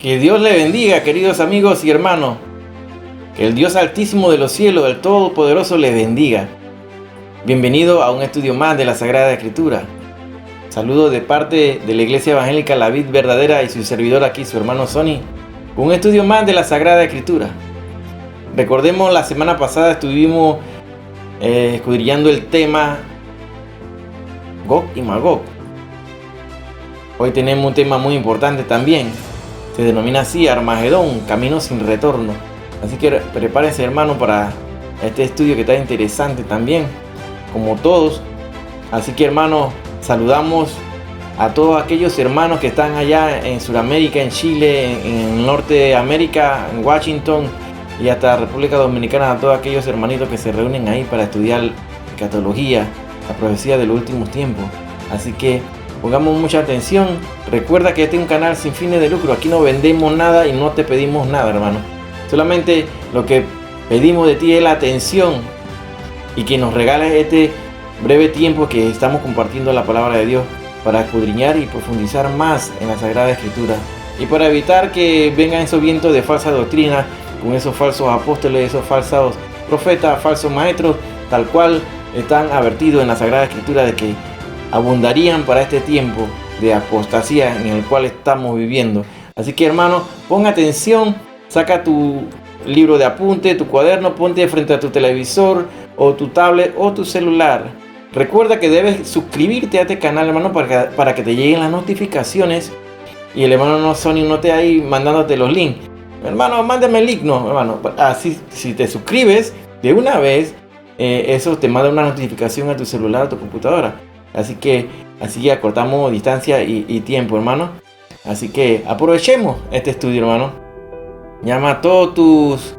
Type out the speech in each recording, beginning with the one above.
Que Dios le bendiga, queridos amigos y hermanos. Que el Dios Altísimo de los cielos, el Todopoderoso, le bendiga. Bienvenido a un estudio más de la Sagrada Escritura. Saludos de parte de la Iglesia Evangélica La Vid Verdadera y su servidor aquí, su hermano Sonny. Un estudio más de la Sagrada Escritura. Recordemos, la semana pasada estuvimos escudriñando el tema Gog y Magog. Hoy tenemos un tema muy importante también. Se denomina así Armagedón, camino sin retorno. Así que prepárense, hermano, para este estudio que está interesante también, como todos. Así que, hermano, saludamos a todos aquellos hermanos que están allá en Sudamérica, en Chile, en Norte de América, en Washington y hasta República Dominicana, a todos aquellos hermanitos que se reúnen ahí para estudiar escatología, la profecía de los últimos tiempos. Así que pongamos mucha atención. Recuerda que este es un canal sin fines de lucro. Aquí no vendemos nada y no te pedimos nada, hermano. Solamente lo que pedimos de ti es la atención y que nos regales este breve tiempo que estamos compartiendo la palabra de Dios para escudriñar y profundizar más en la Sagrada Escritura, y para evitar que vengan esos vientos de falsa doctrina con esos falsos apóstoles, esos falsos profetas, falsos maestros, tal cual están advertidos en la Sagrada Escritura de que abundarían para este tiempo de apostasía en el cual estamos viviendo. Así que, hermano, pon atención, saca tu libro de apunte, tu cuaderno, ponte frente a tu televisor o tu tablet o tu celular. Recuerda que debes suscribirte a este canal, hermano, para que te lleguen las notificaciones y el hermano Sonny no esté ahí mandándote los links. Hermano, mándame el link, no, hermano. Así, si te suscribes de una vez, eso te manda una notificación a tu celular o tu computadora. Así que así acortamos distancia y tiempo, hermano. Así que aprovechemos este estudio, hermano. Llama a todos tus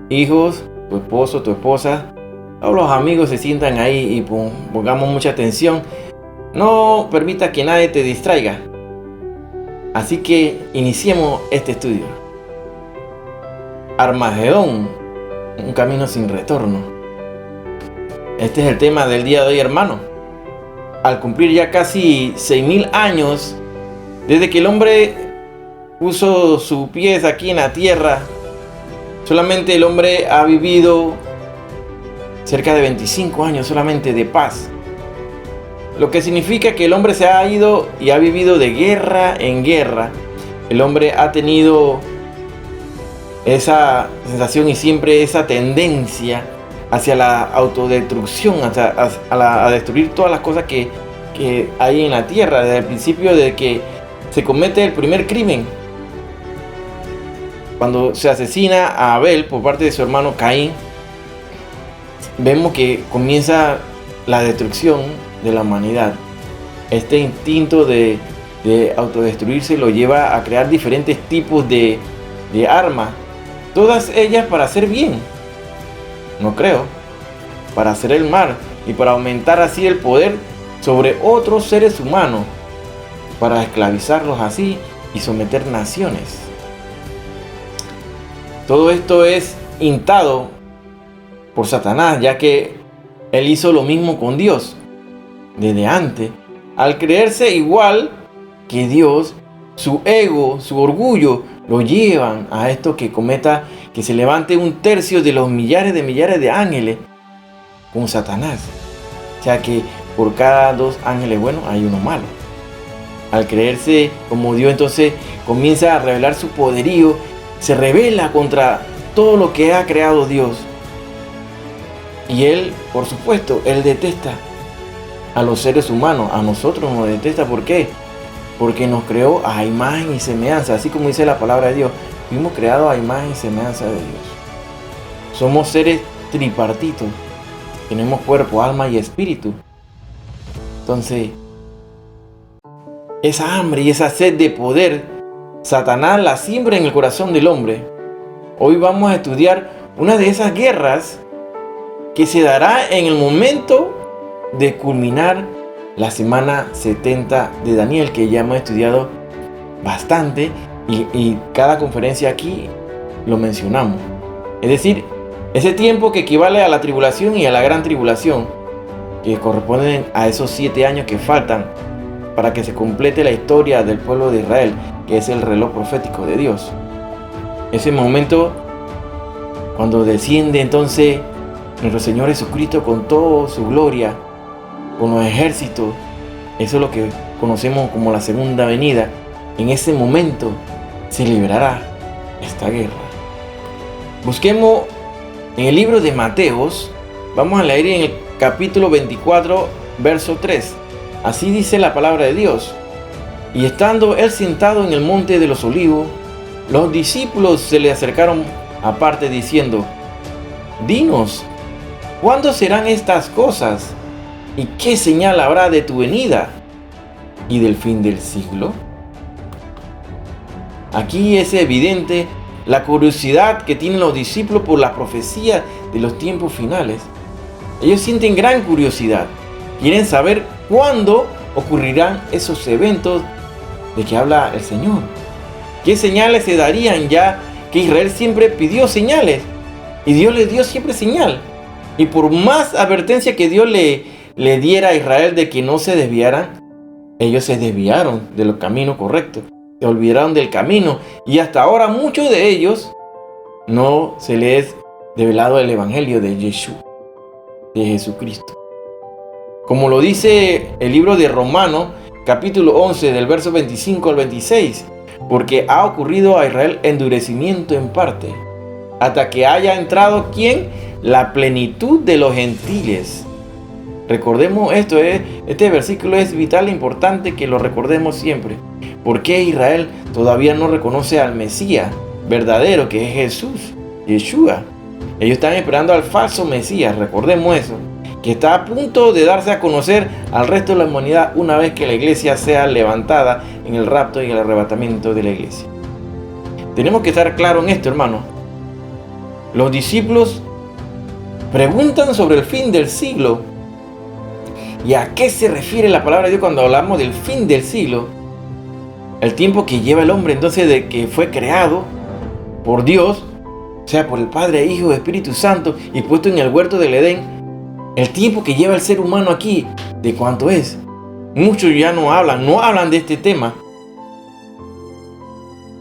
hijos, tu esposo, tu esposa, todos los amigos se sientan ahí y pongamos mucha atención. No permita que nadie te distraiga. Así que iniciemos este estudio. Armagedón, un camino sin retorno. Este es el tema del día de hoy, hermano. Al cumplir ya casi 6.000 años desde que el hombre puso sus pies aquí en la tierra, solamente el hombre ha vivido cerca de 25 años solamente de paz. Lo que significa que el hombre se ha ido y ha vivido de guerra en guerra. El hombre ha tenido esa sensación y siempre esa tendencia hacia la autodestrucción, a destruir todas las cosas que hay en la tierra, desde el principio de que se comete el primer crimen. Cuando se asesina a Abel por parte de su hermano Caín, vemos que comienza la destrucción de la humanidad. Este instinto de autodestruirse lo lleva a crear diferentes tipos de armas, todas ellas para hacer bien. No creo, para hacer el mal y para aumentar así el poder sobre otros seres humanos, para esclavizarlos así y someter naciones. Todo esto es instado por Satanás, ya que él hizo lo mismo con Dios desde antes. Al creerse igual que Dios, su ego, su orgullo lo llevan a esto que cometa, que se levante un tercio de los millares de ángeles con Satanás. O sea que por cada 2 ángeles buenos hay uno malo. Al creerse como Dios, entonces comienza a revelar su poderío, se rebela contra todo lo que ha creado Dios. Y él, por supuesto, él detesta a los seres humanos, a nosotros nos detesta. ¿Por qué? Porque nos creó a imagen y semejanza, así como dice la palabra de Dios. Fuimos creados a imagen y semejanza de Dios. Somos seres tripartitos. Tenemos cuerpo, alma y espíritu. Entonces, esa hambre y esa sed de poder, Satanás la siembra en el corazón del hombre. Hoy vamos a estudiar una de esas guerras que se dará en el momento de culminar la semana 70 de Daniel, que ya hemos estudiado bastante y cada conferencia aquí lo mencionamos. Es decir, ese tiempo que equivale a la tribulación y a la gran tribulación, que corresponden a esos 7 años que faltan para que se complete la historia del pueblo de Israel, que es el reloj profético de Dios. Ese momento cuando desciende entonces nuestro Señor Jesucristo con toda su gloria, con los ejércitos, eso es lo que conocemos como la segunda venida. En ese momento se librará esta guerra. Busquemos en el libro de Mateos, vamos a leer en el capítulo 24, verso 3. Así dice la palabra de Dios. Y estando él sentado en el monte de los olivos, los discípulos se le acercaron aparte diciendo: Dinos, ¿cuándo serán estas cosas? ¿Y qué señal habrá de tu venida y del fin del siglo? Aquí es evidente la curiosidad que tienen los discípulos por la profecía de los tiempos finales. Ellos sienten gran curiosidad. Quieren saber cuándo ocurrirán esos eventos de que habla el Señor. ¿Qué señales se darían, ya que Israel siempre pidió señales y Dios les dio siempre señal? Y por más advertencia que Dios le diera a Israel de que no se desviaran, ellos se desviaron del camino correcto, se olvidaron del camino, y hasta ahora muchos de ellos no se les develado el evangelio de Yeshua, de Jesucristo. Como lo dice el libro de Romanos, capítulo 11, del verso 25 al 26, porque ha ocurrido a Israel endurecimiento en parte, hasta que haya entrado, ¿quién? La plenitud de los gentiles. Recordemos esto, este versículo es vital e importante que lo recordemos siempre. ¿Por qué Israel todavía no reconoce al Mesías verdadero, que es Jesús, Yeshua? Ellos están esperando al falso Mesías, recordemos eso, que está a punto de darse a conocer al resto de la humanidad una vez que la iglesia sea levantada en el rapto y el arrebatamiento de la iglesia. Tenemos que estar claros en esto, hermano. Los discípulos preguntan sobre el fin del siglo. ¿Y a qué se refiere la palabra de Dios cuando hablamos del fin del siglo? El tiempo que lleva el hombre entonces de que fue creado por Dios, o sea, por el Padre, Hijo y Espíritu Santo, y puesto en el huerto del Edén. El tiempo que lleva el ser humano aquí, ¿de cuánto es? Muchos ya no hablan de este tema.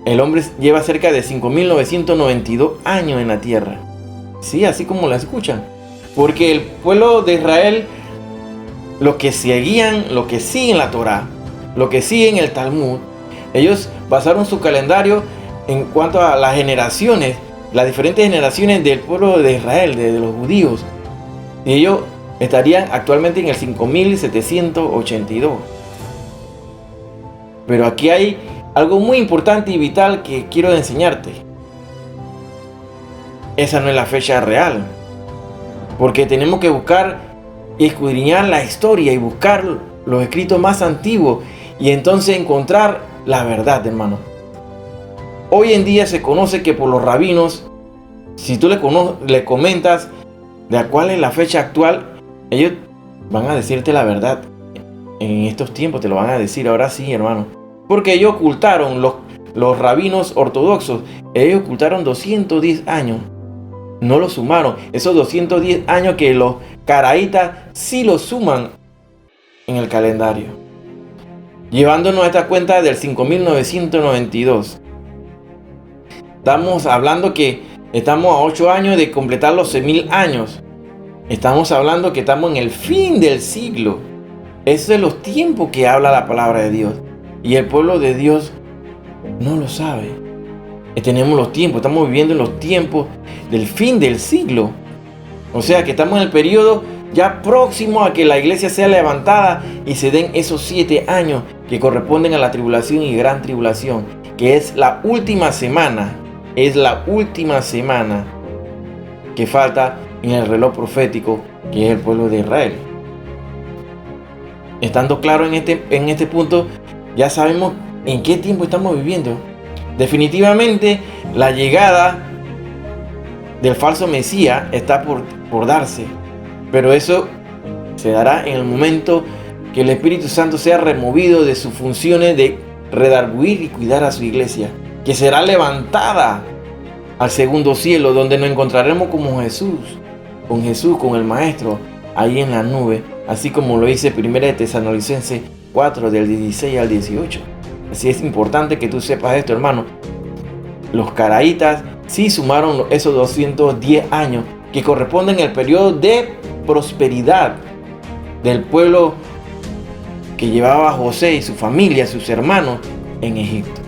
El hombre lleva cerca de 5.992 años en la tierra. Sí, así como la escuchan. Porque el pueblo de Israel, los que siguen la Torá, los que siguen el Talmud, ellos basaron su calendario en cuanto a las generaciones, las diferentes generaciones del pueblo de Israel, de los judíos. Y ellos estarían actualmente en el 5.782. Pero aquí hay algo muy importante y vital que quiero enseñarte. Esa no es la fecha real. Porque tenemos que buscar y escudriñar la historia y buscar los escritos más antiguos y entonces encontrar la verdad, hermano. Hoy en día se conoce que por los rabinos, si tú le comentas de cuál es la fecha actual, ellos van a decirte la verdad. En estos tiempos te lo van a decir, ahora sí, hermano. Porque ellos ocultaron, los rabinos ortodoxos, ellos ocultaron 210 años. No lo sumaron. Esos 210 años que los caraítas sí lo suman en el calendario. Llevándonos a esta cuenta del 5.992. Estamos hablando que estamos a 8 años de completar los 6.000 años. Estamos hablando que estamos en el fin del siglo. Esos son los tiempos que habla la palabra de Dios. Y el pueblo de Dios no lo sabe. Tenemos los tiempos, estamos viviendo en los tiempos del fin del siglo. O sea que estamos en el periodo ya próximo a que la iglesia sea levantada y se den esos 7 años que corresponden a la tribulación y gran tribulación, que es la última semana. Es la última semana que falta en el reloj profético, que es el pueblo de Israel. Estando claro en este punto, ya sabemos en qué tiempo estamos viviendo. Definitivamente la llegada del falso Mesías está por darse, pero eso se dará en el momento que el Espíritu Santo sea removido de sus funciones de redarguir y cuidar a su iglesia, que será levantada al segundo cielo, donde nos encontraremos como Jesús, con el Maestro, ahí en la nube, así como lo dice 1 Tesalonicenses 4, del 16 al 18. Así es importante que tú sepas esto, hermano. Los caraítas sí sumaron esos 210 años que corresponden al periodo de prosperidad del pueblo que llevaba a José y su familia, sus hermanos, en Egipto.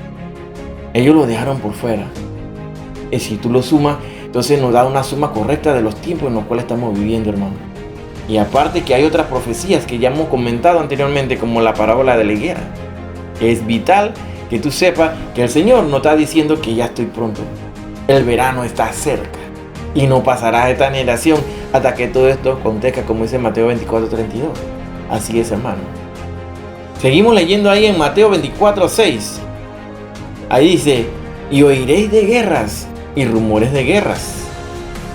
Ellos lo dejaron por fuera. Y si tú lo sumas, entonces nos da una suma correcta de los tiempos en los cuales estamos viviendo, hermano. Y aparte que hay otras profecías que ya hemos comentado anteriormente, como la parábola de la higuera. Es vital que tú sepas que el Señor no está diciendo que ya estoy pronto. El verano está cerca y no pasará esta generación hasta que todo esto acontezca, como dice Mateo 24:32. Así es, hermano. Seguimos leyendo ahí en Mateo 24:6. Ahí dice: y oiréis de guerras y rumores de guerras.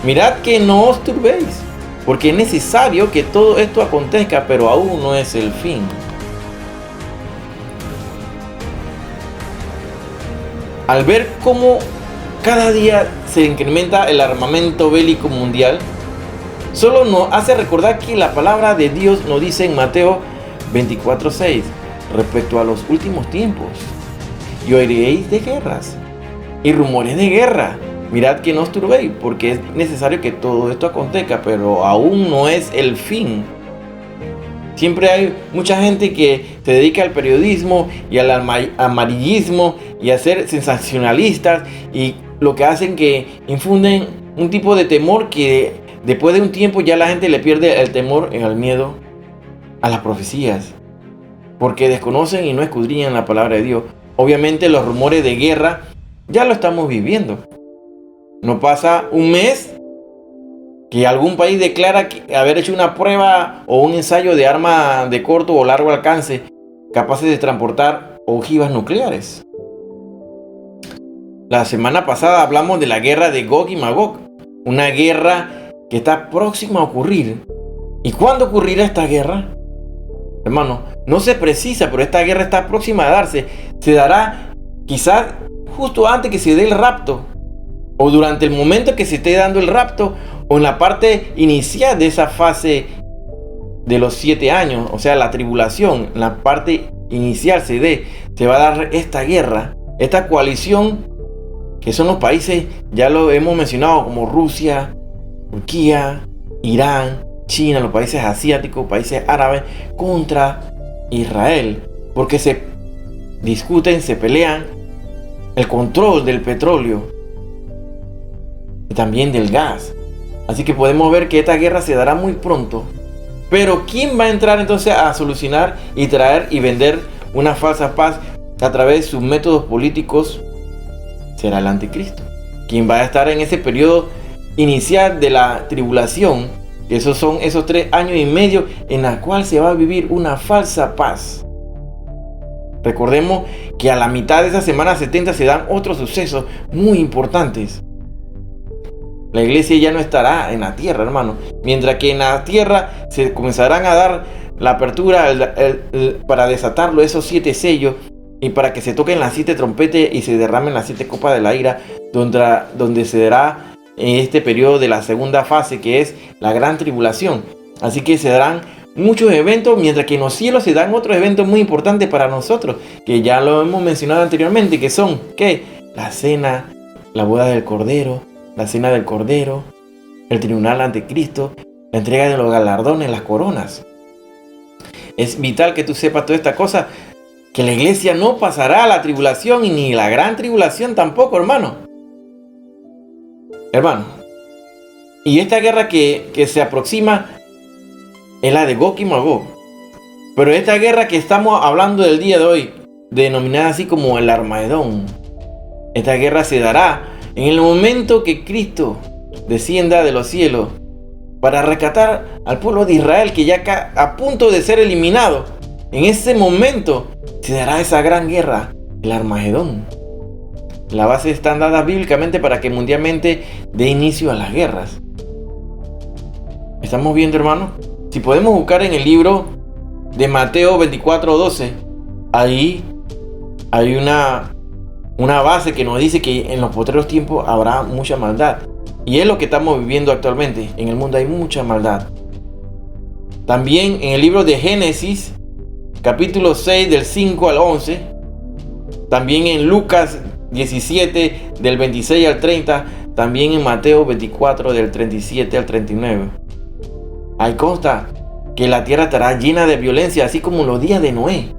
Mirad que no os turbéis, porque es necesario que todo esto acontezca, pero aún no es el fin. Al ver cómo cada día se incrementa el armamento bélico mundial, solo nos hace recordar que la palabra de Dios nos dice en Mateo 24:6 respecto a los últimos tiempos: y oiréis de guerras y rumores de guerra. Mirad que no os turbéis, porque es necesario que todo esto acontezca, pero aún no es el fin. Siempre hay mucha gente que se dedica al periodismo y al amarillismo y a ser sensacionalistas, y lo que hacen que infunden un tipo de temor que después de un tiempo ya la gente le pierde el temor y el miedo a las profecías, porque desconocen y no escudriñan la palabra de Dios. Obviamente los rumores de guerra ya lo estamos viviendo. No pasa un mes que algún país declara haber hecho una prueba o un ensayo de arma de corto o largo alcance capaces de transportar ojivas nucleares. La semana pasada hablamos de la guerra de Gog y Magog, una guerra que está próxima a ocurrir. ¿Y cuándo ocurrirá esta guerra? Hermano, no se precisa, pero esta guerra está próxima a darse. Se dará quizás justo antes que se dé el rapto, o durante el momento que se esté dando el rapto, o en la parte inicial de esa fase de los 7 años, o sea, la tribulación. En la parte inicial se va a dar esta guerra, esta coalición, que son los países, ya lo hemos mencionado, como Rusia, Turquía, Irán, China, los países asiáticos, países árabes, contra Israel, porque se discuten, se pelean el control del petróleo y también del gas. Así que podemos ver que esta guerra se dará muy pronto. Pero ¿quién va a entrar entonces a solucionar y traer y vender una falsa paz a través de sus métodos políticos? Será el anticristo, quien va a estar en ese periodo inicial de la tribulación. Esos son esos 3 años y medio en la cual se va a vivir una falsa paz. Recordemos que a la mitad de esa semana 70 se dan otros sucesos muy importantes. La iglesia ya no estará en la tierra, hermano. Mientras que en la tierra se comenzarán a dar la apertura para desatarlo, esos 7 sellos, y para que se toquen las 7 trompetas y se derramen las 7 copas de la ira, donde se dará en este periodo de la segunda fase, que es la gran tribulación. Así que se darán muchos eventos, mientras que en los cielos se dan otros eventos muy importantes para nosotros, que ya lo hemos mencionado anteriormente, que son, ¿qué? La cena, la boda del Cordero, la cena del Cordero, el tribunal ante Cristo, la entrega de los galardones, las coronas. Es vital que tú sepas toda esta cosa, que la iglesia no pasará la tribulación y ni la gran tribulación tampoco, hermano. Y esta guerra que se aproxima es la de Gog y Magog. Pero esta guerra que estamos hablando del día de hoy, denominada así como el Armagedón, esta guerra se dará en el momento que Cristo descienda de los cielos para rescatar al pueblo de Israel, que ya está a punto de ser eliminado. En ese momento se dará esa gran guerra, el Armagedón. La base está dada bíblicamente para que mundialmente dé inicio a las guerras. ¿Estamos viendo, hermano? Si podemos buscar en el libro de Mateo 24:12, ahí hay una base que nos dice que en los postreros tiempos habrá mucha maldad. Y es lo que estamos viviendo actualmente. En el mundo hay mucha maldad. También en el libro de Génesis, capítulo 6, del 5 al 11, también en Lucas 17 del 26 al 30, también en Mateo 24 del 37 al 39. Ahí consta que la tierra estará llena de violencia, así como los días de Noé.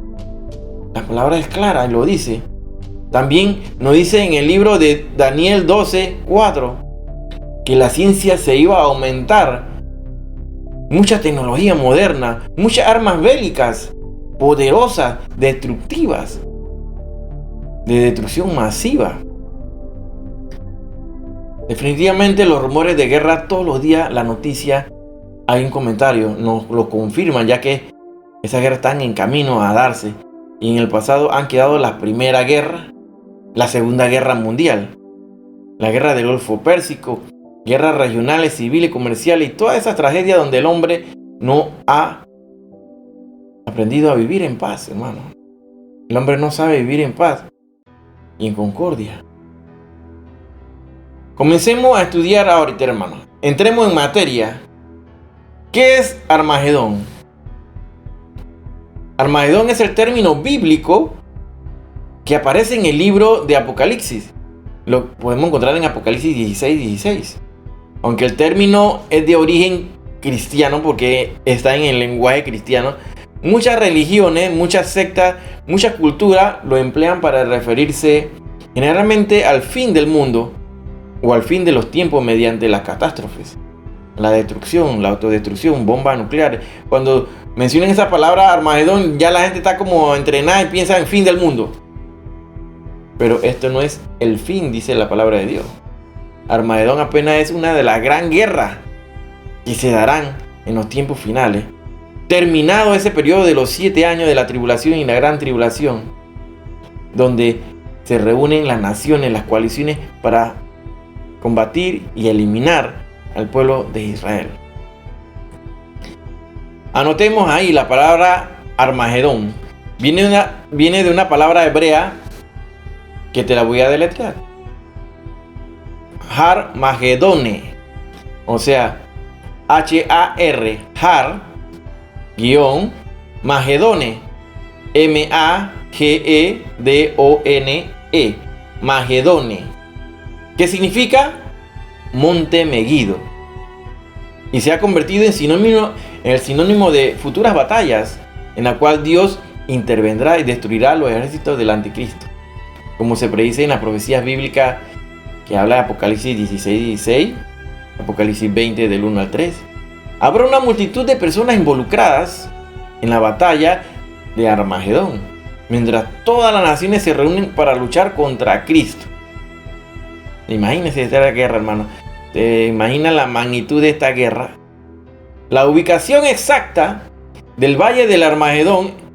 La palabra es clara y lo dice. También nos dice en el libro de Daniel 12:4 que la ciencia se iba a aumentar. Mucha tecnología moderna, muchas armas bélicas poderosas, destructivas, de destrucción masiva. Definitivamente los rumores de guerra, todos los días la noticia, hay un comentario, nos lo confirman, ya que esas guerras están en camino a darse. Y en el pasado han quedado la Primera Guerra, la Segunda Guerra Mundial, la Guerra del Golfo Pérsico, guerras regionales, civiles, comerciales y todas esas tragedias donde el hombre no ha aprendido a vivir en paz, hermano. El hombre no sabe vivir en paz y en concordia. Comencemos a estudiar ahorita, hermano. Entremos en materia. ¿Qué es Armagedón? Armagedón es el término bíblico que aparece en el libro de Apocalipsis. Lo podemos encontrar en Apocalipsis 16:16. Aunque el término es de origen cristiano porque está en el lenguaje cristiano, muchas religiones, muchas sectas, muchas culturas lo emplean para referirse generalmente al fin del mundo o al fin de los tiempos mediante las catástrofes, la destrucción, la autodestrucción, bombas nucleares. Cuando mencionan esa palabra Armagedón, ya la gente está como entrenada y piensa en fin del mundo. Pero esto no es el fin, dice la palabra de Dios. Armagedón apenas es una de las gran guerras que se darán en los tiempos finales. Terminado ese periodo de los 7 años de la tribulación y la gran tribulación, donde se reúnen las naciones, las coaliciones para combatir y eliminar al pueblo de Israel. Anotemos ahí la palabra Armagedón. Viene de una palabra hebrea que te la voy a deletrear. Har Magedone, o sea, H-A-R, Har, guión, Magedone, M-A-G-E-D-O-N-E, Magedone, que significa monte Megido, y se ha convertido en el sinónimo de futuras batallas, en la cual Dios intervendrá y destruirá los ejércitos del anticristo, como se predice en las profecías bíblicas que habla de Apocalipsis 16:16, Apocalipsis 20 del 1 al 3. Habrá una multitud de personas involucradas en la batalla de Armagedón, mientras todas las naciones se reúnen para luchar contra Cristo. Imagínense esta guerra, hermano. ¿Te imaginas la magnitud de esta guerra? La ubicación exacta del valle del Armagedón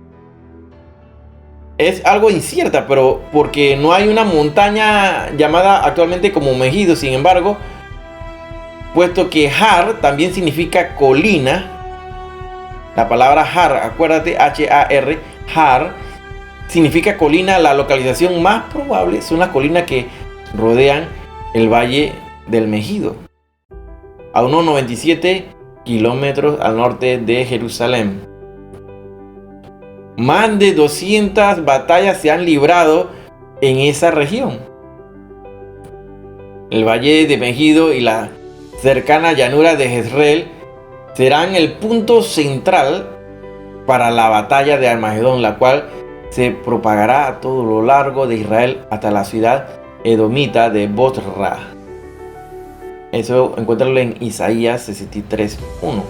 es algo incierta, pero porque no hay una montaña llamada actualmente como Megido. Sin embargo, puesto que Har también significa colina, la palabra Har, acuérdate, H-A-R, Har, significa colina. La localización más probable son las colinas que rodean el valle del Megido, a unos 97 kilómetros al norte de Jerusalén. Más de 200 batallas se han librado en esa región. El valle de Megido y la cercana llanura de Jezreel serán el punto central para la batalla de Armagedón, la cual se propagará a todo lo largo de Israel hasta la ciudad edomita de Bosra. Eso encuéntralo en Isaías 63:1.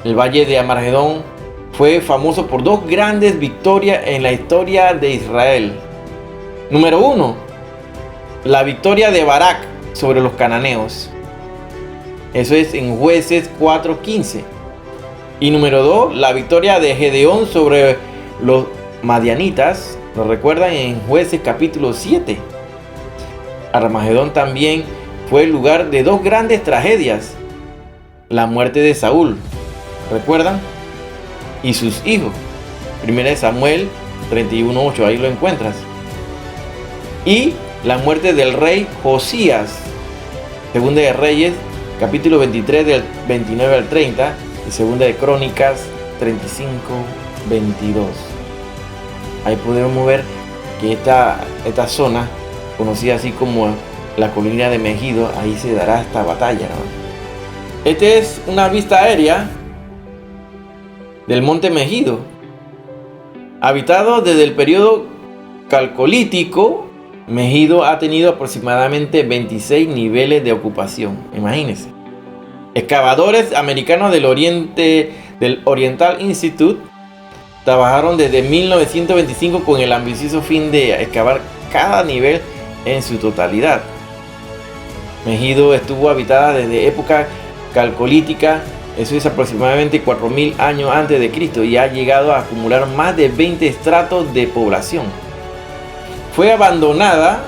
El valle de Armagedón fue famoso por dos grandes victorias en la historia de Israel. Número 1, la victoria de Barak sobre los cananeos. Eso es en Jueces 4:15. Y número 2, la victoria de Gedeón sobre los madianitas. ¿Lo recuerdan? En Jueces capítulo 7. Armagedón también fue el lugar de dos grandes tragedias. La muerte de Saúl, ¿recuerdan? Y sus hijos. 1 Samuel 31:8, ahí lo encuentras. Y la muerte del rey Josías. 2 de Reyes, capítulo 23 del 29 al 30. Y 2 de Crónicas 35:22. ahí podemos ver que esta zona, conocida así como la colina de Megido, ahí se dará esta batalla, ¿no? Esta es una vista aérea del monte Megido, habitado desde el periodo calcolítico. Megido ha tenido aproximadamente 26 niveles de ocupación, imagínense. Excavadores americanos del Oriental Institute trabajaron desde 1925 con el ambicioso fin de excavar cada nivel en su totalidad. Megido estuvo habitada desde época calcolítica, eso es aproximadamente 4000 años antes de Cristo, y ha llegado a acumular más de 20 estratos de población. Fue abandonada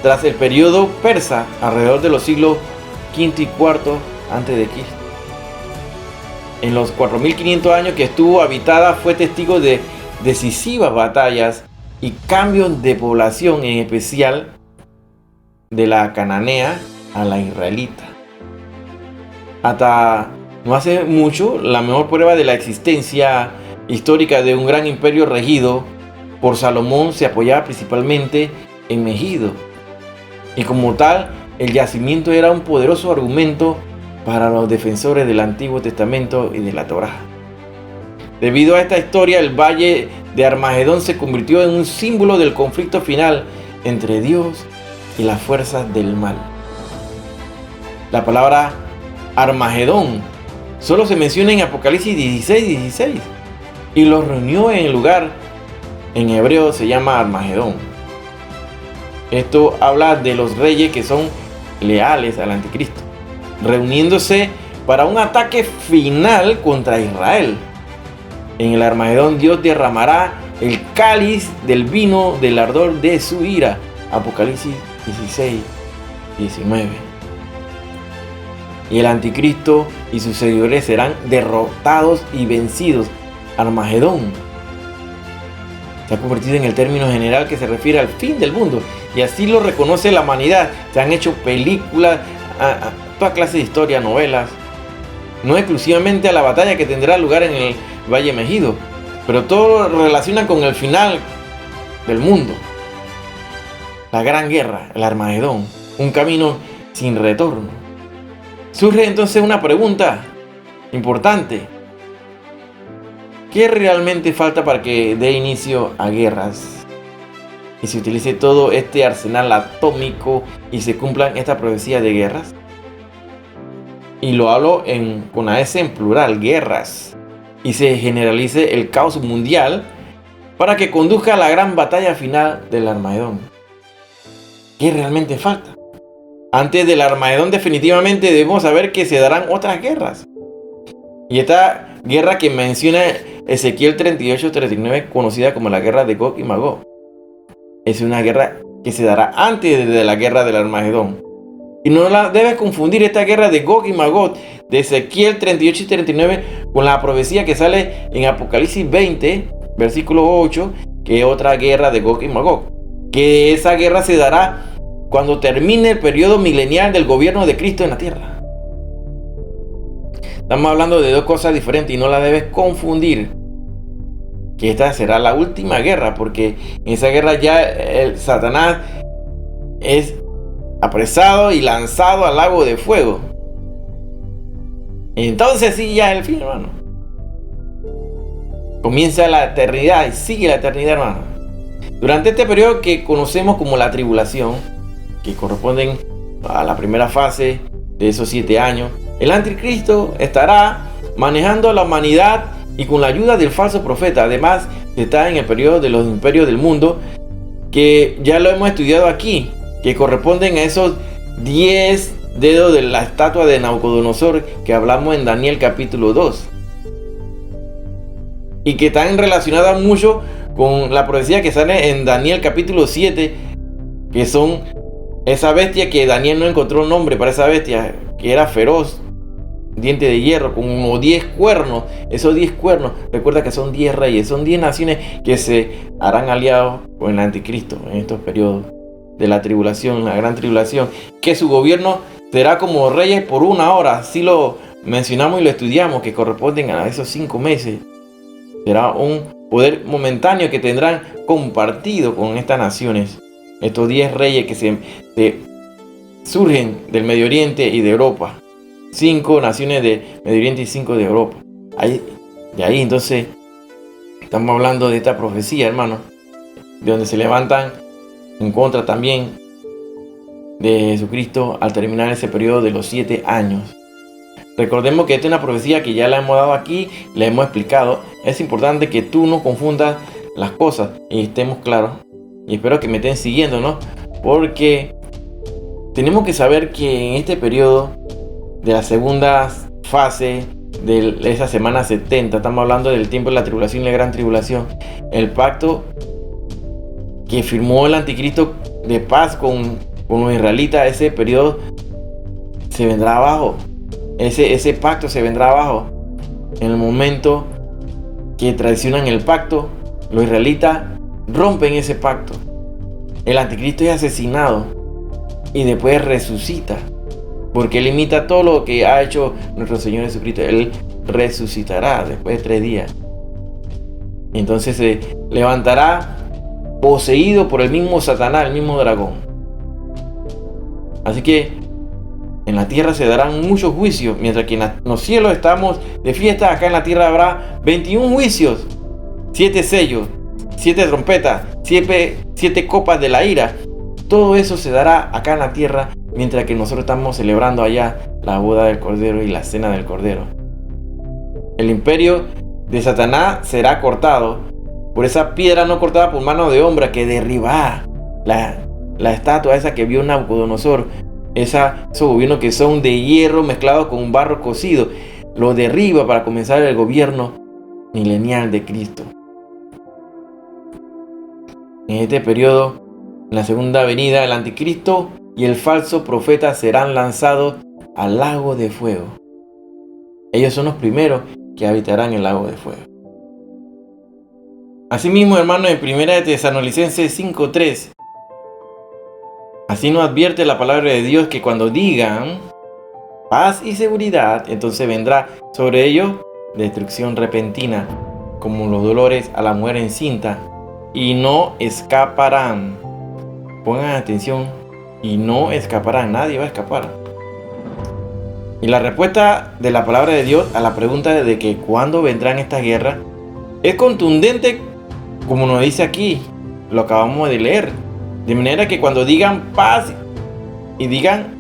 tras el periodo persa alrededor de los siglos V y IV antes de Cristo. En los 4500 años que estuvo habitada fue testigo de decisivas batallas y cambios de población, en especial de la cananea a la israelita. Hasta no hace mucho, la mejor prueba de la existencia histórica de un gran imperio regido por Salomón se apoyaba principalmente en Megido, y como tal, el yacimiento era un poderoso argumento para los defensores del Antiguo Testamento y de la Torá. Debido a esta historia, el valle de Armagedón se convirtió en un símbolo del conflicto final entre Dios y las fuerzas del mal. La palabra Armagedón solo se menciona en Apocalipsis 16:16 y los reunió en el lugar. En hebreo se llama Armagedón. Esto habla de los reyes que son leales al anticristo, reuniéndose para un ataque final contra Israel. En el Armagedón Dios derramará el cáliz del vino del ardor de su ira. Apocalipsis 16:19. Y el anticristo y sus seguidores serán derrotados y vencidos. Armagedón se ha convertido en el término general que se refiere al fin del mundo, y así lo reconoce la humanidad. Se han hecho películas, toda clase de historias, novelas, no exclusivamente a la batalla que tendrá lugar en el Valle Megido, pero todo lo relaciona con el final del mundo, la gran guerra, el Armagedón, un camino sin retorno. Surge entonces una pregunta importante: ¿qué realmente falta para que dé inicio a guerras y se utilice todo este arsenal atómico y se cumplan estas profecías de guerras? Y lo hablo con la S en plural, guerras, y se generalice el caos mundial para que conduzca a la gran batalla final del Armagedón. ¿Qué realmente falta? Antes del Armagedón definitivamente debemos saber que se darán otras guerras. Y esta guerra que menciona Ezequiel 38:39, conocida como la guerra de Gog y Magog, es una guerra que se dará antes de la guerra del Armagedón. Y no la debes confundir esta guerra de Gog y Magog de Ezequiel 38 y 39 con la profecía que sale en Apocalipsis 20, versículo 8, que es otra guerra de Gog y Magog. Que esa guerra se dará cuando termine el periodo milenial del gobierno de Cristo en la tierra. Estamos hablando de dos cosas diferentes y no la debes confundir. Que esta será la última guerra, porque en esa guerra ya el Satanás es apresado y lanzado al lago de fuego. Entonces sí, ya es el fin, hermano. Comienza la eternidad y sigue la eternidad, hermano. Durante este periodo que conocemos como la tribulación, que corresponden a la primera fase de esos 7 años, el anticristo estará manejando a la humanidad y con la ayuda del falso profeta. Además, está en el periodo de los imperios del mundo, que ya lo hemos estudiado aquí, que corresponden a esos 10 dedos de la estatua de Nabucodonosor que hablamos en Daniel capítulo 2, y que están relacionadas mucho con la profecía que sale en Daniel capítulo 7, que son esa bestia que Daniel no encontró nombre para esa bestia, que era feroz, diente de hierro, con unos 10 cuernos. Esos 10 cuernos, recuerda que son 10 reyes, son 10 naciones que se harán aliados con el anticristo en estos periodos de la tribulación, la gran tribulación, que su gobierno será como reyes por 1 hora. Así lo mencionamos y lo estudiamos, que corresponden a esos 5 meses Será un poder momentáneo que tendrán compartido con estas naciones. Estos 10 reyes que se surgen del Medio Oriente y de Europa. 5 naciones de Medio Oriente y 5 de Europa. De ahí entonces estamos hablando de esta profecía, hermano, de donde se levantan en contra también de Jesucristo al terminar ese periodo de los 7 años. Recordemos que esta es una profecía que ya la hemos dado aquí, la hemos explicado. Es importante que tú no confundas las cosas y estemos claros. Y espero que me estén siguiendo, ¿no? Porque tenemos que saber que en este periodo de la segunda fase de esa semana 70, estamos hablando del tiempo de la tribulación y la gran tribulación, el pacto que firmó el anticristo de paz con los israelitas, ese periodo se vendrá abajo. Ese pacto se vendrá abajo. En el momento que traicionan el pacto, los israelitas rompen ese pacto. El anticristo es asesinado y después resucita, porque él imita todo lo que ha hecho nuestro Señor Jesucristo. Él resucitará después de 3 días. Y entonces se levantará poseído por el mismo Satanás, el mismo dragón. Así que en la tierra se darán muchos juicios, mientras que en los cielos estamos de fiesta. Acá en la tierra habrá 21 juicios, 7 sellos, 7 trompetas, 7 copas de la ira. Todo eso se dará acá en la tierra, mientras que nosotros estamos celebrando allá la boda del Cordero y la cena del Cordero. El imperio de Satanás será cortado por esa piedra no cortada por mano de hombre que derribará la estatua esa que vio Nabucodonosor. Esos gobiernos que son de hierro mezclado con barro cocido, lo derriba para comenzar el gobierno milenial de Cristo. En este periodo, en la segunda venida, el anticristo y el falso profeta serán lanzados al lago de fuego. Ellos son los primeros que habitarán el lago de fuego. Asimismo, hermanos, en 1 de Tesalonicenses 5:3, así nos advierte la palabra de Dios que cuando digan paz y seguridad, entonces vendrá sobre ellos destrucción repentina, como los dolores a la mujer encinta, y no escaparán. Pongan atención, y no escaparán, nadie va a escapar. Y la respuesta de la palabra de Dios a la pregunta de que cuándo vendrán estas guerras es contundente, como nos dice aquí, lo acabamos de leer. De manera que cuando digan paz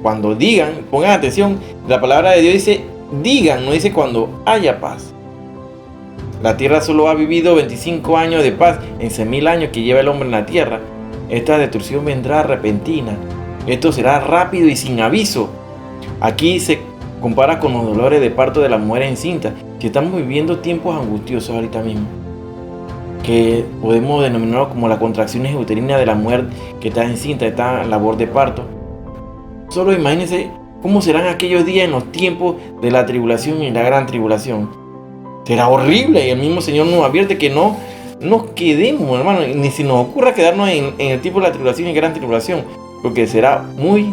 cuando digan, pongan atención, la palabra de Dios dice digan, no dice cuando haya paz. La tierra solo ha vivido 25 años de paz en 6.000 años que lleva el hombre en la tierra. Esta destrucción vendrá repentina. Esto será rápido y sin aviso. Aquí se compara con los dolores de parto de la mujer encinta, que estamos viviendo tiempos angustiosos ahorita mismo, que podemos denominarlo como las contracciones uterinas de la mujer que está encinta, está en labor de parto. Solo imagínense cómo serán aquellos días en los tiempos de la tribulación y la gran tribulación. Será horrible, y el mismo Señor nos advierte que no nos quedemos, hermano, ni si nos ocurra quedarnos en el tiempo de la tribulación y gran tribulación, porque será muy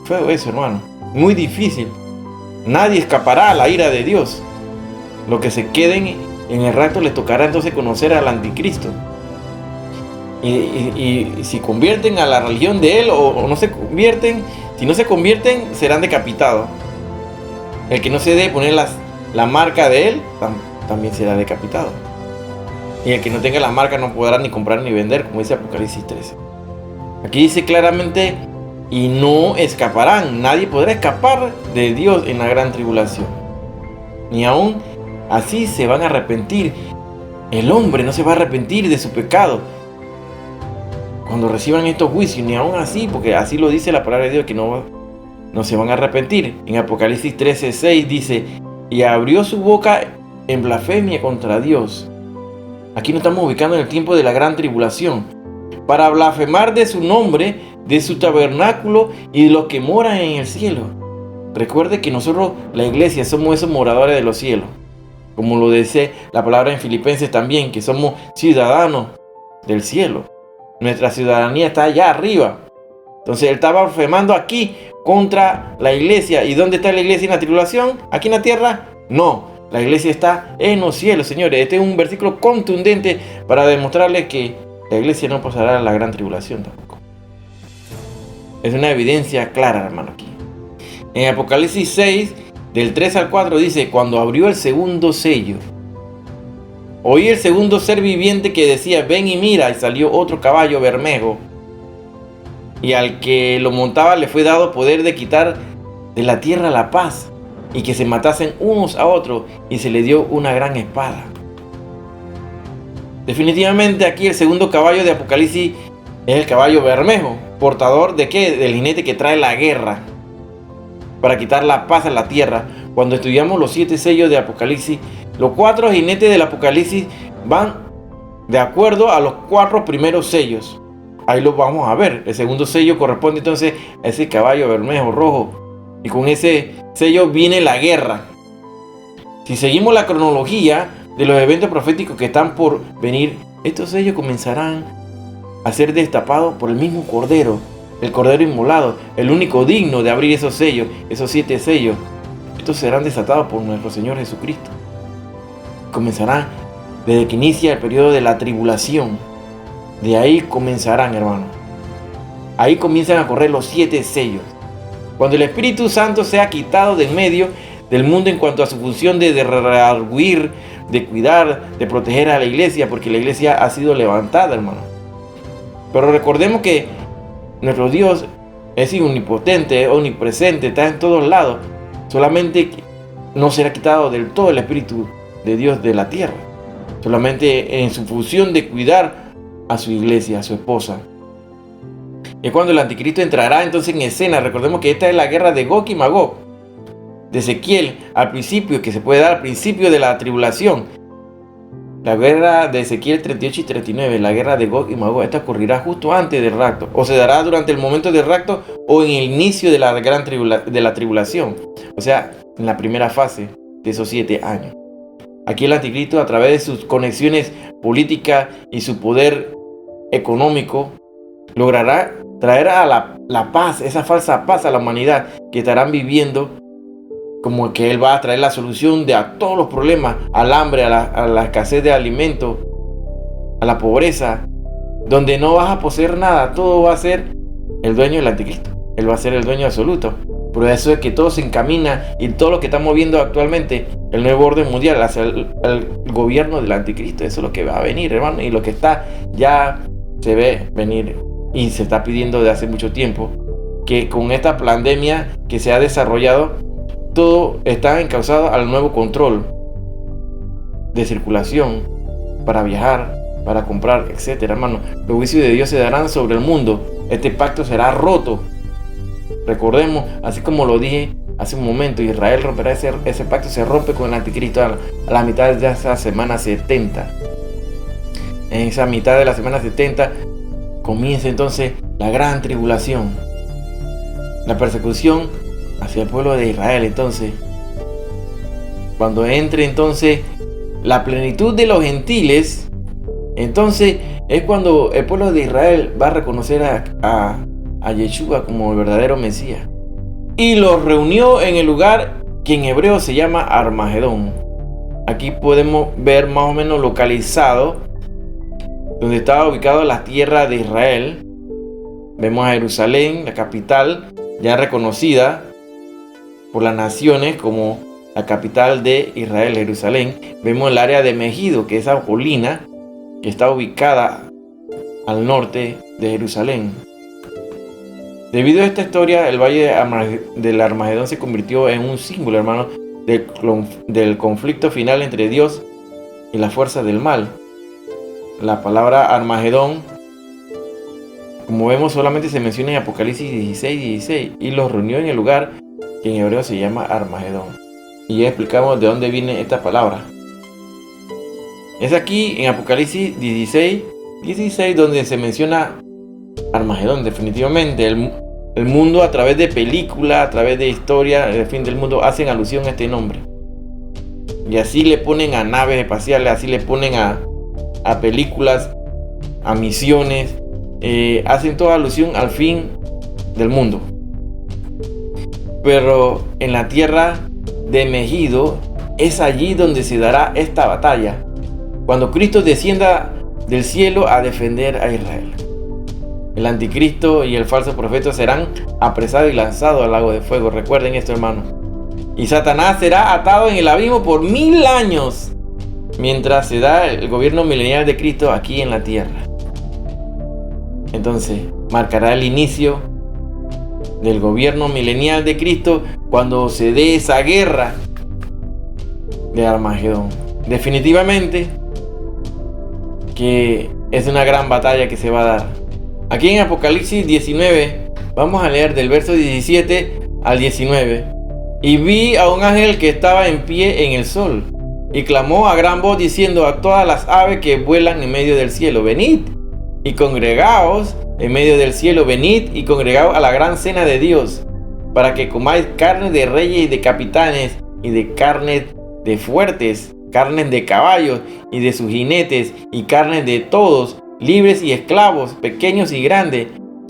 feo eso, hermano, muy difícil. Nadie escapará a la ira de Dios. Los que se queden en el rapto les tocará entonces conocer al anticristo. Y si convierten a la religión de él o no se convierten, si no se convierten, serán decapitados. El que no se debe poner la marca de él también será decapitado. Y el que no tenga la marca no podrá ni comprar ni vender, como dice Apocalipsis 13. Aquí dice claramente, y no escaparán. Nadie podrá escapar de Dios en la gran tribulación. Ni aún así se van a arrepentir. El hombre no se va a arrepentir de su pecado cuando reciban estos juicios, ni aún así, porque así lo dice la palabra de Dios, que no se van a arrepentir. En Apocalipsis 13:6 dice, y abrió su boca en blasfemia contra Dios. Aquí nos estamos ubicando en el tiempo de la gran tribulación, para blasfemar de su nombre, de su tabernáculo y de los que moran en el cielo. Recuerde que nosotros, la iglesia, somos esos moradores de los cielos, como lo dice la palabra en Filipenses también, que somos ciudadanos del cielo. Nuestra ciudadanía está allá arriba. Entonces él estaba blasfemando aquí contra la iglesia. ¿Y dónde está la iglesia en la tribulación? ¿Aquí en la tierra? No. La iglesia está en los cielos, señores. Este es un versículo contundente para demostrarles que la iglesia no pasará la gran tribulación tampoco. Es una evidencia clara, hermano, aquí. En Apocalipsis 6, del 3 al 4, dice: cuando abrió el segundo sello, oí el segundo ser viviente que decía: ven y mira. Y salió otro caballo bermejo, y al que lo montaba le fue dado poder de quitar de la tierra la paz, y que se matasen unos a otros, y se le dio una gran espada. Definitivamente aquí el segundo caballo de Apocalipsis es el caballo bermejo, portador de ¿qué? Del jinete que trae la guerra para quitar la paz a la tierra. Cuando estudiamos los 7 sellos de Apocalipsis, los 4 jinetes del Apocalipsis van de acuerdo a los 4 primeros sellos. Ahí los vamos a ver. El segundo sello corresponde entonces a ese caballo bermejo rojo, y con ese sello viene la guerra. Si seguimos la cronología de los eventos proféticos que están por venir, estos sellos comenzarán a ser destapados por el mismo Cordero, el Cordero inmolado, el único digno de abrir esos sellos, esos 7 sellos. Estos serán desatados por nuestro Señor Jesucristo. Comenzarán desde que inicia el periodo de la tribulación. De ahí comenzarán, hermano. Ahí comienzan a correr los 7 sellos. Cuando el Espíritu Santo sea quitado de en medio del mundo en cuanto a su función de redarguir, de cuidar, de proteger a la iglesia, porque la iglesia ha sido levantada, hermano. Pero recordemos que nuestro Dios es omnipotente, omnipresente, está en todos lados. Solamente no será quitado del todo el Espíritu de Dios de la tierra. Solamente en su función de cuidar a su iglesia, a su esposa. Y cuando el anticristo entrará entonces en escena. Recordemos que esta es la guerra de Gog y Magog, de Ezequiel, al principio, que se puede dar al principio de la tribulación. La guerra de Ezequiel 38 y 39, la guerra de Gog y Magog, esta ocurrirá justo antes del rapto, o se dará durante el momento del rapto, o en el inicio de la gran tribulación, o sea, en la primera fase de esos 7 años. Aquí el anticristo, a través de sus conexiones políticas y su poder económico, logrará traer a la paz, esa falsa paz a la humanidad que estarán viviendo, como que él va a traer la solución de a todos los problemas, al hambre, a la escasez de alimentos, a la pobreza, donde no vas a poseer nada, todo va a ser el dueño del anticristo. Él va a ser el dueño absoluto. Por eso es que todo se encamina, y todo lo que estamos viendo actualmente, el nuevo orden mundial, hacia el gobierno del anticristo. Eso es lo que va a venir, hermano, y lo que está ya se ve venir, y se está pidiendo de hace mucho tiempo, que con esta pandemia que se ha desarrollado, todo está encauzado al nuevo control de circulación para viajar, para comprar, etcétera, hermano. Los juicios de Dios se darán sobre el mundo. Este pacto será roto. Recordemos, así como lo dije hace un momento, Israel romperá ese pacto, se rompe con el anticristo a la mitad de esa semana 70. En esa mitad de la semana 70 comienza entonces la gran tribulación, la persecución hacia el pueblo de Israel. Entonces, cuando entre entonces la plenitud de los gentiles, entonces es cuando el pueblo de Israel va a reconocer a Yeshua como el verdadero Mesías. Y los reunió en el lugar que en hebreo se llama Armagedón. Aquí podemos ver más o menos localizado donde estaba ubicado la tierra de Israel. Vemos a Jerusalén, la capital, ya reconocida por las naciones como la capital de Israel, Jerusalén. Vemos el área de Megido, que es esa colina que está ubicada al norte de Jerusalén. Debido a esta historia, el valle del Armagedón se convirtió en un símbolo, hermano, del conflicto final entre Dios y la fuerza del mal. La palabra Armagedón, como vemos, solamente se menciona en Apocalipsis 16, y los reunió en el lugar que en hebreo se llama Armagedón. Y ya explicamos de dónde viene esta palabra. Es aquí en Apocalipsis 16 donde se menciona Armagedón. Definitivamente el mundo, a través de películas, a través de historia, el fin del mundo, hacen alusión a este nombre. Y así le ponen a naves espaciales, así le ponen a películas, a misiones, hacen toda alusión al fin del mundo. Pero en la tierra de Megido Es allí donde se dará esta batalla, cuando Cristo descienda del cielo a defender a Israel. El anticristo y el falso profeta serán apresados y lanzados al lago de fuego. Recuerden esto, hermanos. Y Satanás será atado en el abismo por 1000 años, mientras se da el gobierno milenial de Cristo aquí en la tierra. Entonces, marcará el inicio del gobierno milenial de Cristo cuando se dé esa guerra de Armagedón. Definitivamente que es una gran batalla que se va a dar. Aquí en Apocalipsis 19, vamos a leer del verso 17 al 19. Y vi a un ángel que estaba en pie en el sol, y clamó a gran voz diciendo a todas las aves que vuelan en medio del cielo: venid y congregaos en medio del cielo, venid y congregaos a la gran cena de Dios, para que comáis carne de reyes y de capitanes, y de carne de fuertes, carnes de caballos y de sus jinetes, y carnes de todos, libres y esclavos, pequeños y grandes.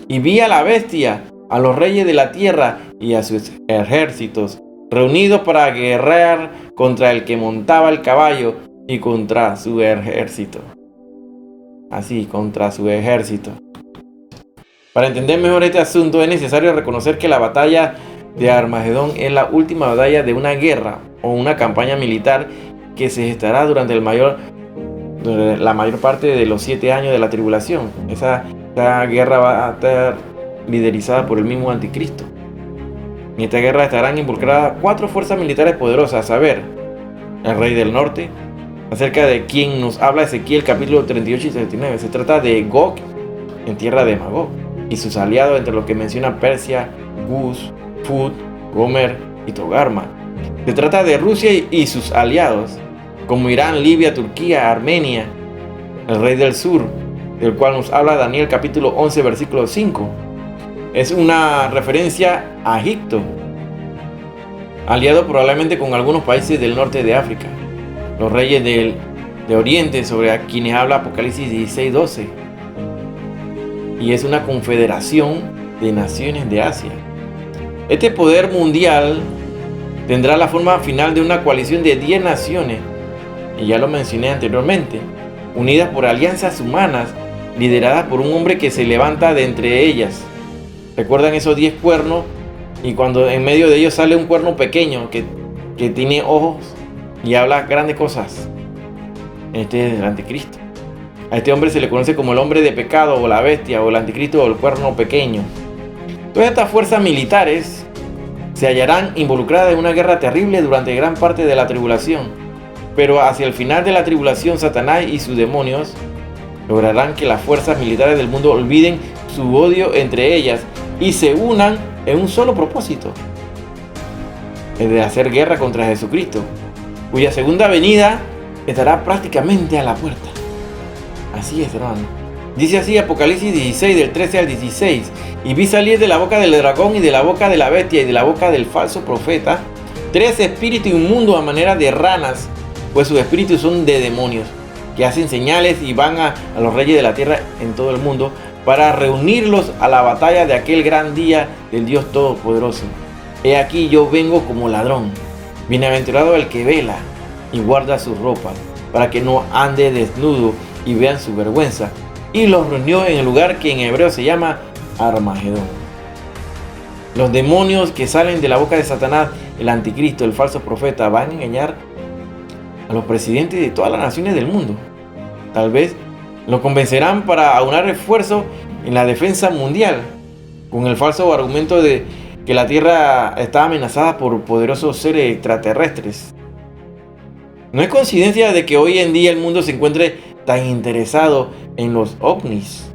Y vi a la bestia, a los reyes de la tierra y a sus ejércitos, reunidos para guerrear contra el que montaba el caballo y contra su ejército. Así, contra su ejército. Para entender mejor este asunto es necesario reconocer que la batalla de Armagedón es la última batalla de una guerra o una campaña militar que se gestará durante la mayor parte de los 7 años de la tribulación. Esa guerra va a estar liderizada por el mismo anticristo. En esta guerra estarán involucradas 4 fuerzas militares poderosas, a saber, el rey del norte, acerca de quien nos habla Ezequiel capítulo 38 y 39. Se trata de Gog en tierra de Magog y sus aliados, entre los que menciona Persia, Gus, Phut, Gomer y Togarma. Se trata de Rusia y sus aliados, como Irán, Libia, Turquía, Armenia, el rey del sur, del cual nos habla Daniel capítulo 11 versículo 5. Es una referencia a Egipto, aliado probablemente con algunos países del norte de África, los reyes de Oriente, sobre quienes habla Apocalipsis 16:12. Y es una confederación de naciones de Asia. Este poder mundial tendrá la forma final de una coalición de 10 naciones, y ya lo mencioné anteriormente, unidas por alianzas humanas, lideradas por un hombre que se levanta de entre ellas. ¿Recuerdan esos 10 cuernos? Y cuando en medio de ellos sale un cuerno pequeño que tiene ojos y habla grandes cosas. Este es el anticristo. A este hombre se le conoce como el hombre de pecado, o la bestia, o el anticristo, o el cuerno pequeño. Todas estas fuerzas militares se hallarán involucradas en una guerra terrible durante gran parte de la tribulación. Pero hacia el final de la tribulación, Satanás y sus demonios lograrán que las fuerzas militares del mundo olviden su odio entre ellas y se unan en un solo propósito: el de hacer guerra contra Jesucristo, cuya segunda venida estará prácticamente a la puerta. Así es, hermano. Dice así Apocalipsis 16, del 13 al 16. Y vi salir de la boca del dragón y de la boca de la bestia y de la boca del falso profeta 3 espíritus inmundos a manera de ranas, pues sus espíritus son de demonios, que hacen señales y van a los reyes de la tierra en todo el mundo para reunirlos a la batalla de aquel gran día del Dios Todopoderoso. He aquí yo vengo como ladrón. Bienaventurado el que vela y guarda su ropa, para que no ande desnudo y vean su vergüenza. Y los reunió en el lugar que en hebreo se llama Armagedón. Los demonios que salen de la boca de Satanás, el anticristo, el falso profeta, van a engañar a los presidentes de todas las naciones del mundo. Tal vez lo convencerán para aunar esfuerzos en la defensa mundial, con el falso argumento de que la Tierra está amenazada por poderosos seres extraterrestres. No es coincidencia de que hoy en día el mundo se encuentre tan interesado en los ovnis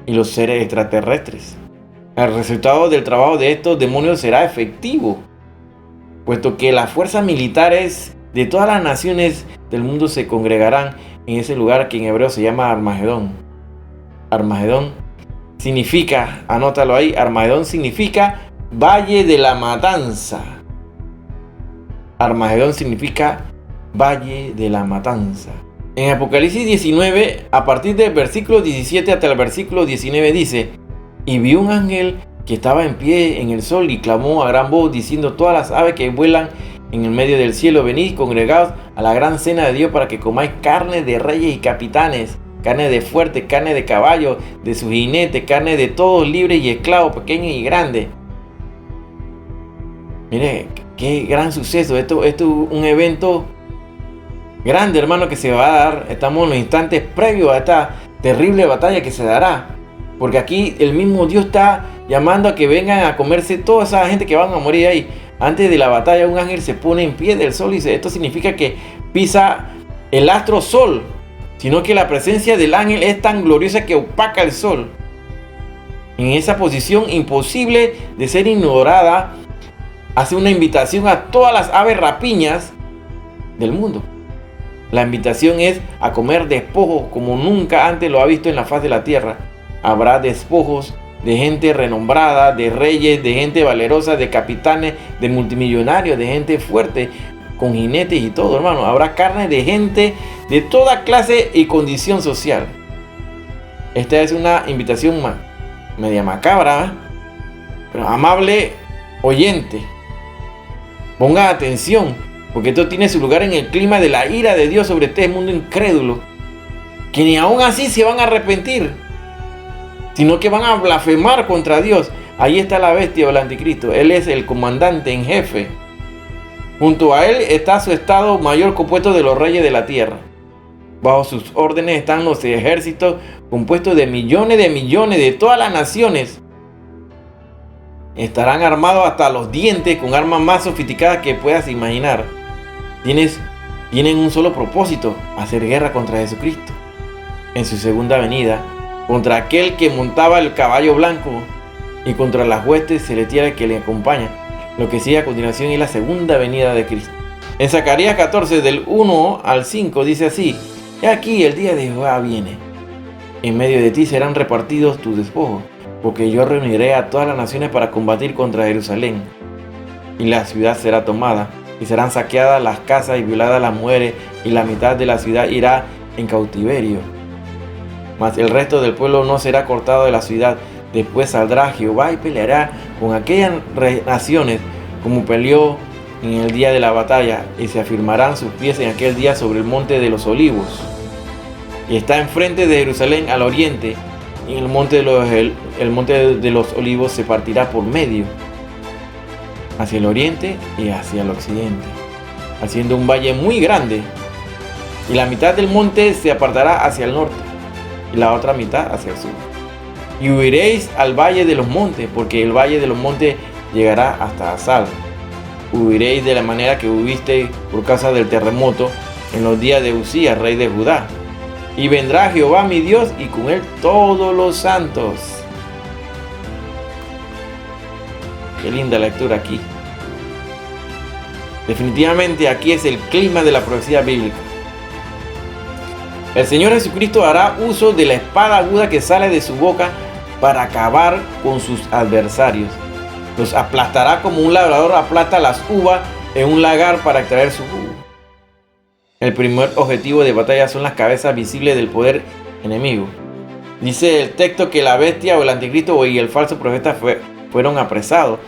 y los seres extraterrestres. El resultado del trabajo de estos demonios será efectivo, puesto que las fuerzas militares de todas las naciones del mundo se congregarán en ese lugar que en hebreo se llama Armagedón. Armagedón significa, anótalo ahí, Armagedón significa Valle de la Matanza. Armagedón significa Valle de la Matanza. En Apocalipsis 19, a partir del versículo 17 hasta el versículo 19 dice: y vi un ángel que estaba en pie en el sol y clamó a gran voz diciendo: todas las aves que vuelan en el medio del cielo, venid congregados a la gran cena de Dios para que comáis carne de reyes y capitanes, carne de fuerte, carne de caballo, de su jinete, carne de todos libres y esclavos, pequeños y grandes. Mire, qué gran suceso. Esto es un evento grande, hermano, que se va a dar. Estamos en los instantes previos a esta terrible batalla que se dará. Porque aquí el mismo Dios está llamando a que vengan a comerse toda esa gente que van a morir ahí. Antes de la batalla, un ángel se pone en pie del sol y dice: esto significa que pisa el astro sol, sino que la presencia del ángel es tan gloriosa que opaca el sol. En esa posición imposible de ser ignorada, hace una invitación a todas las aves rapiñas del mundo. La invitación es a comer despojos como nunca antes lo ha visto en la faz de la tierra. Habrá despojos de gente renombrada, de reyes, de gente valerosa, de capitanes, de multimillonarios, de gente fuerte, con jinetes y todo, hermano. Habrá carne de gente de toda clase y condición social. Esta es una invitación media macabra, ¿eh? Pero amable oyente, ponga atención, porque esto tiene su lugar en el clima de la ira de Dios sobre este mundo incrédulo, que ni aún así se van a arrepentir, sino que van a blasfemar contra Dios. Ahí está la bestia o el anticristo. Él es el comandante en jefe. Junto a él está su estado mayor compuesto de los reyes de la tierra. Bajo sus órdenes están los ejércitos compuestos de millones de todas las naciones. Estarán armados hasta los dientes con armas más sofisticadas que puedas imaginar. Tienen un solo propósito: hacer guerra contra Jesucristo en su segunda venida, contra aquel que montaba el caballo blanco y contra las huestes celestiales que le acompañan. Lo que sigue a continuación es la segunda venida de Cristo. En Zacarías 14, del 1 al 5, dice así: He aquí, el día de Jehová viene. En medio de ti serán repartidos tus despojos, porque yo reuniré a todas las naciones para combatir contra Jerusalén. Y la ciudad será tomada, y serán saqueadas las casas y violadas las mujeres, y la mitad de la ciudad irá en cautiverio. Mas el resto del pueblo no será cortado de la ciudad. Después saldrá Jehová y peleará con aquellas naciones como peleó en el día de la batalla, y se afirmarán sus pies en aquel día sobre el monte de los olivos, y está enfrente de Jerusalén al oriente, y el monte de los olivos se partirá por medio, hacia el oriente y hacia el occidente, haciendo un valle muy grande, y la mitad del monte se apartará hacia el norte, y la otra mitad hacia el sur. Y huiréis al valle de los montes, porque el valle de los montes llegará hasta Asal. Huiréis de la manera que huiste por causa del terremoto en los días de Uzías, rey de Judá. Y vendrá Jehová mi Dios, y con él todos los santos. Qué linda lectura aquí. Definitivamente aquí es el clima de la profecía bíblica. El Señor Jesucristo hará uso de la espada aguda que sale de su boca para acabar con sus adversarios. Los aplastará como un labrador aplasta las uvas en un lagar para extraer su jugo. El primer objetivo de batalla son las cabezas visibles del poder enemigo. Dice el texto que la bestia o el anticristo y el falso profeta fueron apresados.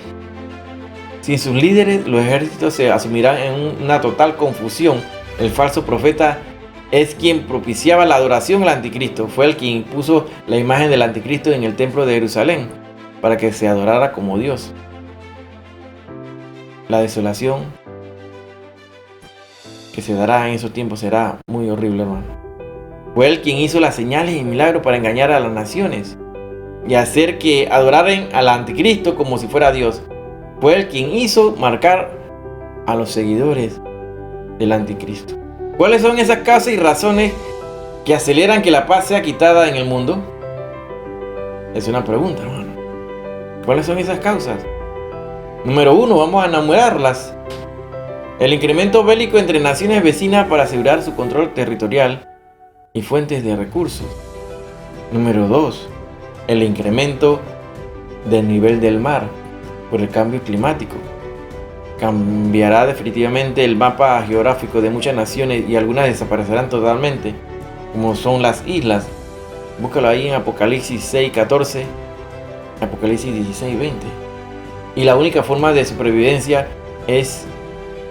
Sin sus líderes, los ejércitos se asumirán en una total confusión. El falso profeta es quien propiciaba la adoración al anticristo. Fue el quien puso la imagen del anticristo en el templo de Jerusalén para que se adorara como Dios. La desolación que se dará en esos tiempos será muy horrible, hermano. Fue él quien hizo las señales y milagros para engañar a las naciones y hacer que adoraran al anticristo como si fuera Dios. Fue él quien hizo marcar a los seguidores del anticristo. ¿Cuáles son esas causas y razones que aceleran que la paz sea quitada en el mundo? Es una pregunta, hermano. ¿Cuáles son esas causas? Número 1, vamos a enumerarlas. El incremento bélico entre naciones vecinas para asegurar su control territorial y fuentes de recursos. Número 2, el incremento del nivel del mar por el cambio climático. Cambiará definitivamente el mapa geográfico de muchas naciones y algunas desaparecerán totalmente, como son las islas. Búscalo ahí en Apocalipsis 6:14, Apocalipsis 16:20. Y la única forma de supervivencia es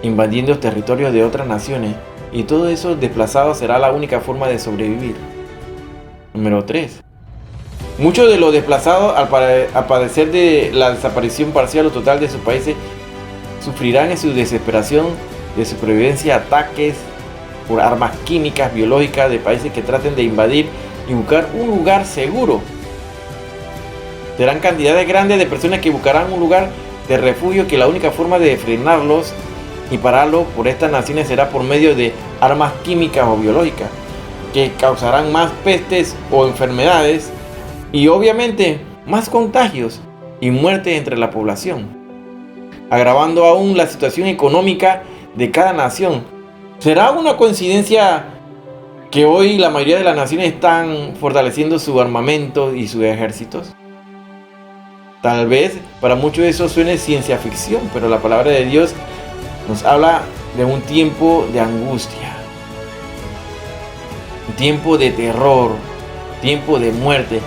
invadiendo territorios de otras naciones, y todo eso desplazado será la única forma de sobrevivir. Número 3. Muchos de los desplazados, al padecer de la desaparición parcial o total de sus países, sufrirán en su desesperación de supervivencia ataques por armas químicas, biológicas de países que traten de invadir y buscar un lugar seguro. Serán cantidades grandes de personas que buscarán un lugar de refugio, que la única forma de frenarlos y pararlos por estas naciones será por medio de armas químicas o biológicas, que causarán más pestes o enfermedades y obviamente más contagios y muertes entre la población, agravando aún la situación económica de cada nación. ¿Será una coincidencia que hoy la mayoría de las naciones están fortaleciendo su armamento y sus ejércitos? Tal vez para muchos eso suene ciencia ficción, pero la palabra de Dios nos habla de un tiempo de angustia, un tiempo de terror, tiempo de muerte,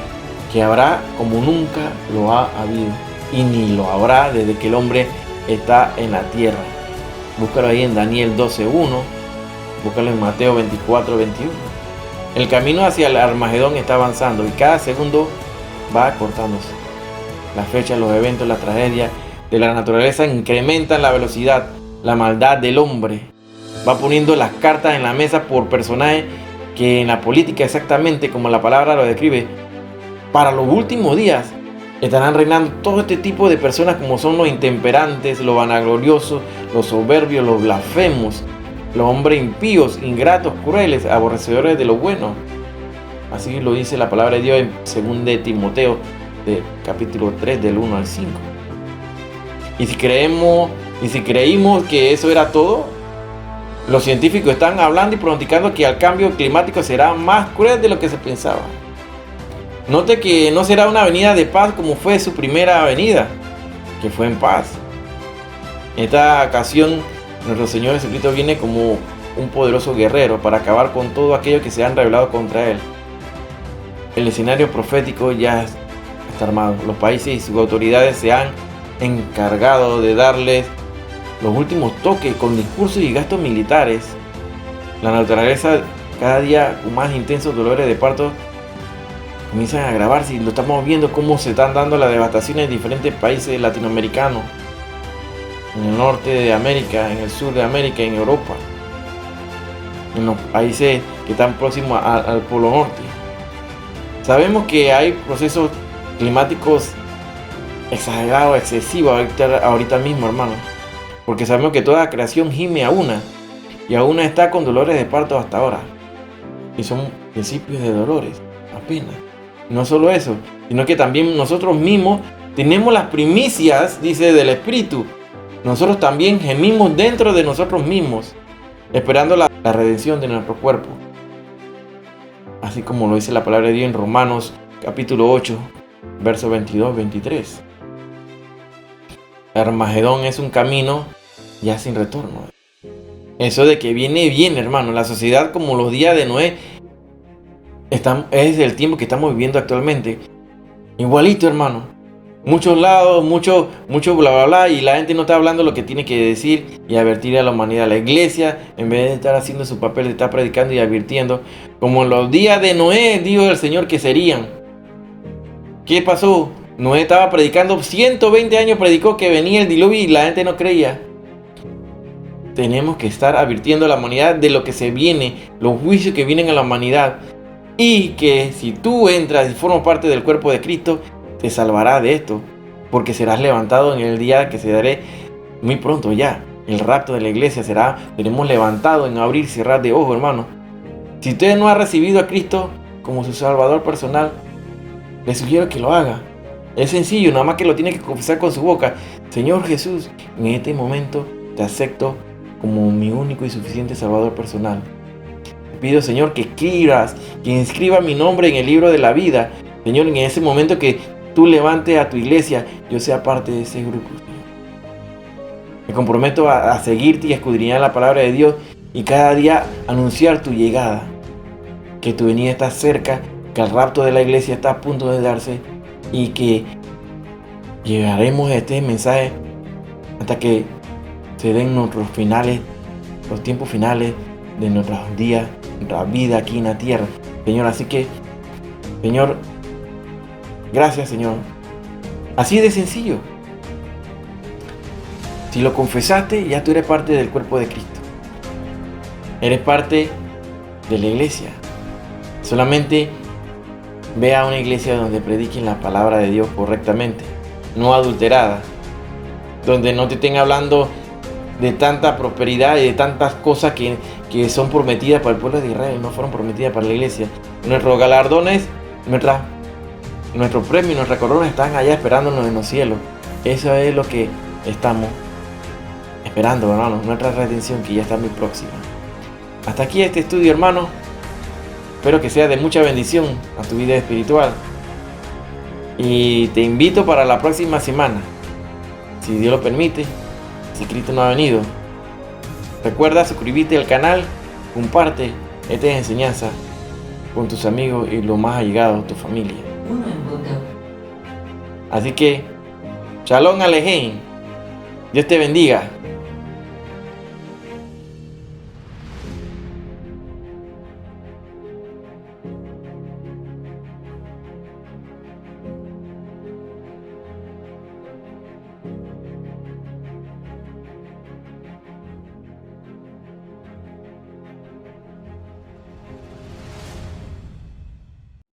que habrá como nunca lo ha habido y ni lo habrá desde que el hombre está en la tierra. Búscalo ahí en Daniel 12:1, búscalo en Mateo 24:21. El camino hacia el Armagedón está avanzando y cada segundo va acortándose. Las fechas, los eventos, las tragedias de la naturaleza incrementan la velocidad. La maldad del hombre va poniendo las cartas en la mesa por personajes que en la política, exactamente como la palabra lo describe, para los últimos días estarán reinando todo este tipo de personas, como son los intemperantes, los vanagloriosos, los soberbios, los blasfemos, los hombres impíos, ingratos, crueles, aborrecedores de lo bueno. Así lo dice la palabra de Dios en 2 de Timoteo, capítulo 3, del 1 al 5. Y si creímos que eso era todo, los científicos están hablando y pronosticando que el cambio climático será más cruel de lo que se pensaba. Note que no será una venida de paz como fue su primera venida, que fue en paz. En esta ocasión, nuestro Señor Jesucristo viene como un poderoso guerrero para acabar con todo aquello que se han rebelado contra Él. El escenario profético ya está armado. Los países y sus autoridades se han encargado de darles los últimos toques con discursos y gastos militares. La naturaleza, cada día con más intensos dolores de parto, comienzan a agravarse y lo estamos viendo cómo se están dando las devastaciones en diferentes países latinoamericanos, en el norte de América, en el sur de América, en Europa, en los países que están próximos al Polo Norte. Sabemos que hay procesos climáticos exagerados, excesivos ahorita mismo, hermano, porque sabemos que toda creación gime a una, y a una está con dolores de parto hasta ahora, y son principios de dolores apenas. No solo eso, sino que también nosotros mismos tenemos las primicias, dice, del Espíritu. Nosotros también gemimos dentro de nosotros mismos, esperando la redención de nuestro cuerpo. Así como lo dice la palabra de Dios en Romanos capítulo 8, versos 22-23. Armagedón es un camino ya sin retorno. Eso de que viene bien, hermano. La sociedad, como los días de Noé, es el tiempo que estamos viviendo actualmente. Igualito, hermano. Muchos lados, mucho bla bla bla, y la gente no está hablando lo que tiene que decir y advertir a la humanidad. La iglesia, en vez de estar haciendo su papel, está predicando y advirtiendo, como en los días de Noé, dijo el Señor que serían. ¿Qué pasó? Noé estaba predicando, 120 años predicó que venía el diluvio y la gente no creía. Tenemos que estar advirtiendo a la humanidad de lo que se viene, los juicios que vienen a la humanidad, y que si tú entras y formas parte del cuerpo de Cristo, te salvará de esto, porque serás levantado en el día que se daré muy pronto ya. El rapto de la iglesia seremos levantados en abrir y cerrar de ojos, hermano. Si usted no ha recibido a Cristo como su Salvador personal, le sugiero que lo haga. Es sencillo, nada más que lo tiene que confesar con su boca. Señor Jesús, en este momento te acepto como mi único y suficiente Salvador personal. Te pido, Señor, que inscriba mi nombre en el libro de la vida. Señor, en ese momento que tú levantes a tu iglesia, yo sea parte de ese grupo. Me comprometo a seguirte y a escudriñar la palabra de Dios y cada día anunciar tu llegada, que tu venida está cerca, que el rapto de la iglesia está a punto de darse y que llegaremos a este mensaje hasta que se den nuestros finales, los tiempos finales de nuestros días, nuestra vida aquí en la tierra, Señor. Así que, Señor, gracias, Señor. Así de sencillo. Si lo confesaste, ya tú eres parte del cuerpo de Cristo. Eres parte de la iglesia. Solamente ve a una iglesia donde prediquen la palabra de Dios correctamente, no adulterada, donde no te estén hablando de tanta prosperidad y de tantas cosas que son prometidas para el pueblo de Israel, no fueron prometidas para la iglesia. Nuestros galardones, nuestros premios, nuestras coronas están allá esperándonos en los cielos. Eso es lo que estamos esperando, hermanos, nuestra redención, que ya está muy próxima. Hasta aquí este estudio, hermano. Espero que sea de mucha bendición a tu vida espiritual. Y te invito para la próxima semana, si Dios lo permite, si Cristo no ha venido. Recuerda suscribirte al canal, comparte esta enseñanza con tus amigos y los más allegados, tu familia. Así que, Shalom Alejem. Dios te bendiga.